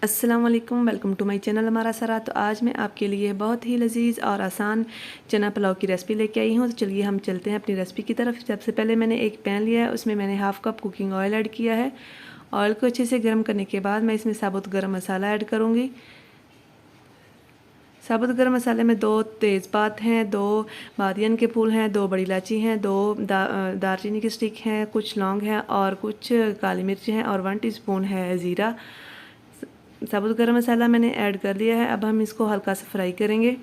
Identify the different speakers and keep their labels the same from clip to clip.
Speaker 1: अस्सलाम वालेकुम, welcome to my channel हमारा सरा। तो आज मैं आपके लिए बहुत ही लजीज और आसान चना पुलाव की रेसिपी लेके आई हूँ। तो चलिए हम चलते हैं अपनी रेसिपी की तरफ। सबसे पहले मैंने एक पैन लिया है, उसमें मैंने half cup cooking oil add किया है। ऑयल को अच्छे से गर्म करने के बाद मैं इसमें साबुत गरम मसाला ऐड करूँगी। साबुत गरम मसाले में 2 तेज़पात हैं, 2 बादियन के फूल हैं, 2 बड़ी इलायची हैं, 2 दालचीनी की स्टिक हैं, कुछ लौंग हैं और कुछ काली मिर्च हैं और 1 टीस्पून है ज़ीरा। साबुत गरम मसाला मैंने ऐड कर लिया है। अब हम इसको हल्का सा फ्राई करेंगे।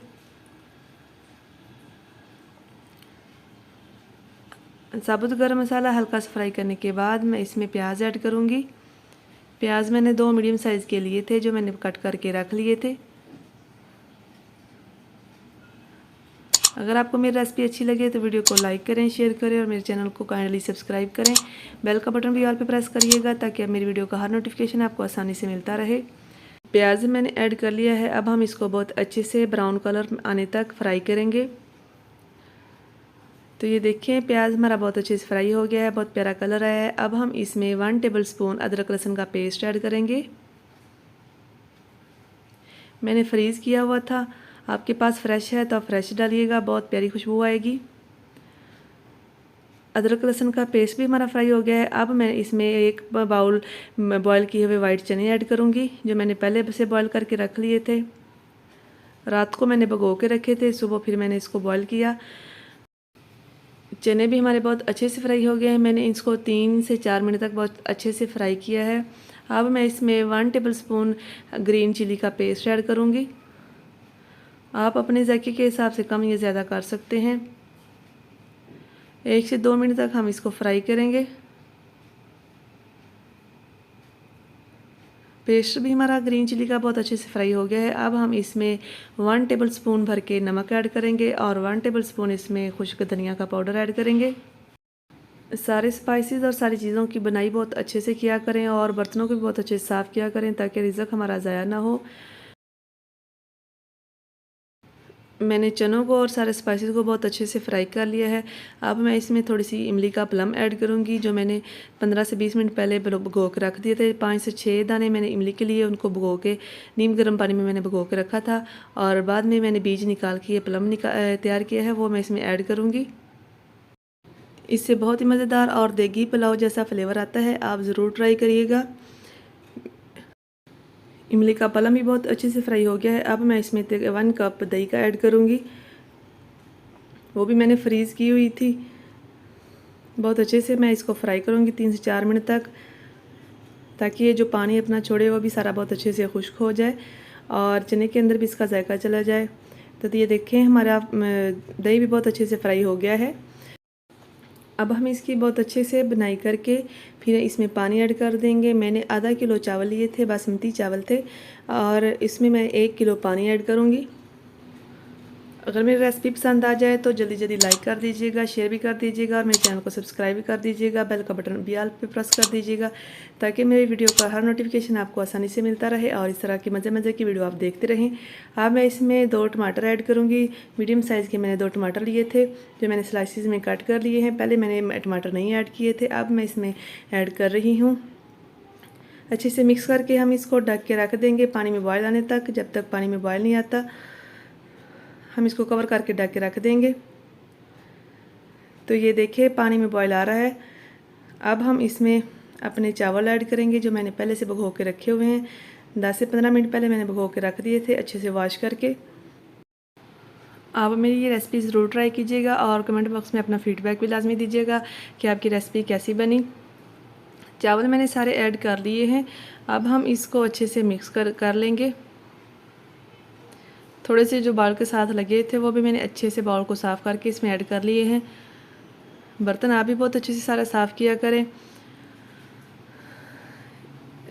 Speaker 1: साबुत गरम मसाला हल्का सा फ्राई करने के बाद मैं इसमें प्याज ऐड करूँगी। प्याज मैंने 2 मीडियम साइज़ के लिए थे, जो मैंने कट करके रख लिए थे। अगर आपको मेरी रेसिपी अच्छी लगे तो वीडियो को लाइक करें, शेयर करें और मेरे चैनल को काइंडली सब्सक्राइब करें। बेल का बटन भी ऑल पे प्रेस करिएगा ताकि मेरी वीडियो का हर नोटिफिकेशन आपको आसानी से मिलता रहे। प्याज मैंने ऐड कर लिया है। अब हम इसको बहुत अच्छे से ब्राउन कलर आने तक फ्राई करेंगे। तो ये देखिए प्याज हमारा बहुत अच्छे से फ्राई हो गया है, बहुत प्यारा कलर आया है। अब हम इसमें 1 टेबलस्पून अदरक लहसुन का पेस्ट ऐड करेंगे। मैंने फ्रीज़ किया हुआ था, आपके पास फ्रेश है तो आप फ्रेश डालिएगा, बहुत प्यारी खुशबू आएगी। अदरक लहसुन का पेस्ट भी हमारा फ्राई हो गया है। अब मैं इसमें एक बाउल बॉयल किए हुए वाइट चने ऐड करूँगी, जो मैंने पहले से बॉयल करके रख लिए थे। रात को मैंने भिगो के रखे थे, सुबह फिर मैंने इसको बॉयल किया। चने भी हमारे बहुत अच्छे से फ्राई हो गए हैं। मैंने इसको 3 से 4 मिनट तक बहुत अच्छे से फ्राई किया है। अब मैं इसमें 1 टेबलस्पून ग्रीन चिली का पेस्ट ऐड करूँगी। आप अपने जायके के हिसाब से कम या ज़्यादा कर सकते हैं। 1 से 2 मिनट तक हम इसको फ्राई करेंगे। पेस्ट भी हमारा ग्रीन चिली का बहुत अच्छे से फ्राई हो गया है। अब हम इसमें 1 टेबलस्पून भर के नमक ऐड करेंगे और 1 टेबलस्पून इसमें खुश्क धनिया का पाउडर ऐड करेंगे। सारे स्पाइसेस और सारी चीज़ों की बनाई बहुत अच्छे से किया करें और बर्तनों को भी बहुत अच्छे से साफ़ किया करें ताकि रिज़्क हमारा ज़ाया ना हो। मैंने चनों को और सारे स्पाइसेस को बहुत अच्छे से फ्राई कर लिया है। अब मैं इसमें थोड़ी सी इमली का प्लम ऐड करूँगी, जो मैंने 15 से 20 मिनट पहले भिगो के रख दिए थे। 5 से 6 दाने मैंने इमली के लिए उनको भिगो के नीम गर्म पानी में मैंने भिगो के रखा था और बाद में मैंने बीज निकाल के ये प्लम तैयार किया है, वो मैं इसमें ऐड करूँगी। इससे बहुत ही मज़ेदार और देगी पुलाव जैसा फ्लेवर आता है, आप ज़रूर ट्राई करिएगा। इमली का प्लम भी बहुत अच्छे से फ्राई हो गया है। अब मैं इसमें 1 कप दही का ऐड करूँगी, वो भी मैंने फ्रीज़ की हुई थी। बहुत अच्छे से मैं इसको फ्राई करूँगी 3 से 4 मिनट तक, ताकि ये जो पानी अपना छोड़े वो भी सारा बहुत अच्छे से खुश्क हो जाए और चने के अंदर भी इसका जायका चला जाए। तो ये देखें हमारा दही भी बहुत अच्छे से फ्राई हो गया है। अब हम इसकी बहुत अच्छे से बनाई करके फिर इसमें पानी ऐड कर देंगे। मैंने आधा किलो चावल लिए थे, बासमती चावल थे, और इसमें मैं 1 किलो पानी ऐड करूँगी। अगर मेरी रेसिपी पसंद आ जाए तो जल्दी जल्दी लाइक कर दीजिएगा, शेयर भी कर दीजिएगा और मेरे चैनल को सब्सक्राइब भी कर दीजिएगा। बेल का बटन भी ऑल पे प्रेस कर दीजिएगा ताकि मेरी वीडियो का हर नोटिफिकेशन आपको आसानी से मिलता रहे और इस तरह की मज़े मज़े की वीडियो आप देखते रहें। अब मैं इसमें 2 टमाटर ऐड करूँगी। मीडियम साइज़ के मैंने 2 टमाटर लिए थे, जो मैंने स्लाइसिस में कट कर लिए हैं। पहले मैंने टमाटर नहीं ऐड किए थे, अब मैं इसमें ऐड कर रही हूँ। अच्छे से मिक्स करके हम इसको ढक के रख देंगे पानी में बॉयल आने तक। जब तक पानी में बॉयल नहीं आता हम इसको कवर करके ढक के रख देंगे। तो ये देखिए पानी में बॉयल आ रहा है। अब हम इसमें अपने चावल ऐड करेंगे, जो मैंने पहले से भिगो के रखे हुए हैं। 10 से 15 मिनट पहले मैंने भिगो के रख दिए थे अच्छे से वॉश करके। आप मेरी ये रेसिपी ज़रूर ट्राई कीजिएगा और कमेंट बॉक्स में अपना फीडबैक भी लाजमी दीजिएगा कि आपकी रेसिपी कैसी बनी। चावल मैंने सारे ऐड कर लिए हैं। अब हम इसको अच्छे से मिक्स कर लेंगे। थोड़े से जो बाउल के साथ लगे थे वो भी मैंने अच्छे से बाउल को साफ़ करके इसमें ऐड कर लिए हैं। बर्तन आप भी बहुत अच्छे से सारा साफ़ किया करें।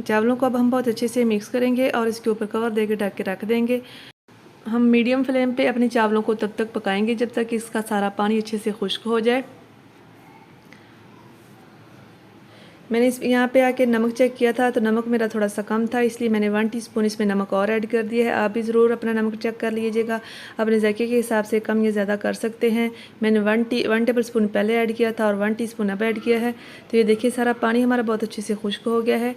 Speaker 1: चावलों को अब हम बहुत अच्छे से मिक्स करेंगे और इसके ऊपर कवर देकर ढक के रख देंगे। हम मीडियम फ्लेम पे अपने चावलों को तब तक पकाएंगे जब तक इसका सारा पानी अच्छे से खुश्क हो जाए। मैंने यहाँ पे आके नमक चेक किया था तो नमक मेरा थोड़ा सा कम था, इसलिए मैंने 1 टीस्पून इसमें नमक और ऐड कर दिया है। आप भी ज़रूर अपना नमक चेक कर लीजिएगा, अपने जायके के हिसाब से कम या ज़्यादा कर सकते हैं। मैंने 1 टेबलस्पून पहले ऐड किया था और 1 टीस्पून अब ऐड किया है। तो ये देखिए सारा पानी हमारा बहुत अच्छे से खुश्क हो गया है।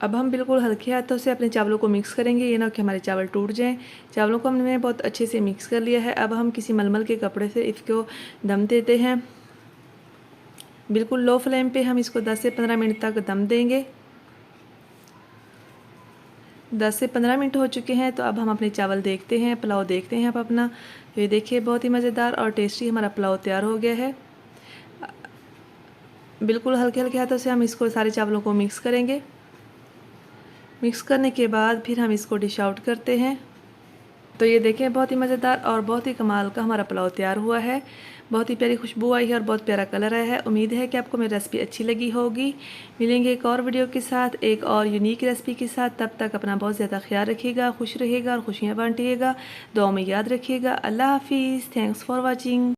Speaker 1: अब हम बिल्कुल हल्के हाथों से अपने चावलों को मिक्स करेंगे, ये ना कि हमारे चावल टूट जाएं। चावलों को हमने बहुत अच्छे से मिक्स कर लिया है। अब हम किसी मलमल के कपड़े से इसको दम देते हैं। बिल्कुल लो फ्लेम पे हम इसको 10 से 15 मिनट तक दम देंगे। 10 से 15 मिनट हो चुके हैं, तो अब हम अपने चावल देखते हैं, पुलाव देखते हैं अब अपना। तो ये देखिए बहुत ही मज़ेदार और टेस्टी हमारा पुलाव तैयार हो गया है। बिल्कुल हल्के हल्के हाथों से हम इसको सारे चावलों को मिक्स करेंगे। मिक्स करने के बाद फिर हम इसको डिश आउट करते हैं। तो ये देखें बहुत ही मज़ेदार और बहुत ही कमाल का हमारा पुलाव तैयार हुआ है। बहुत ही प्यारी खुशबू आई है और बहुत प्यारा कलर आया है। उम्मीद है कि आपको मेरी रेसिपी अच्छी लगी होगी। मिलेंगे एक और वीडियो के साथ, एक और यूनिक रेसिपी के साथ। तब तक अपना बहुत ज़्यादा ख्याल रखिएगा, खुश रहिएगा और खुशियाँ बांटिएगा। दुआ में याद रखिएगा। अल्लाह हाफिज़। Thanks for watching.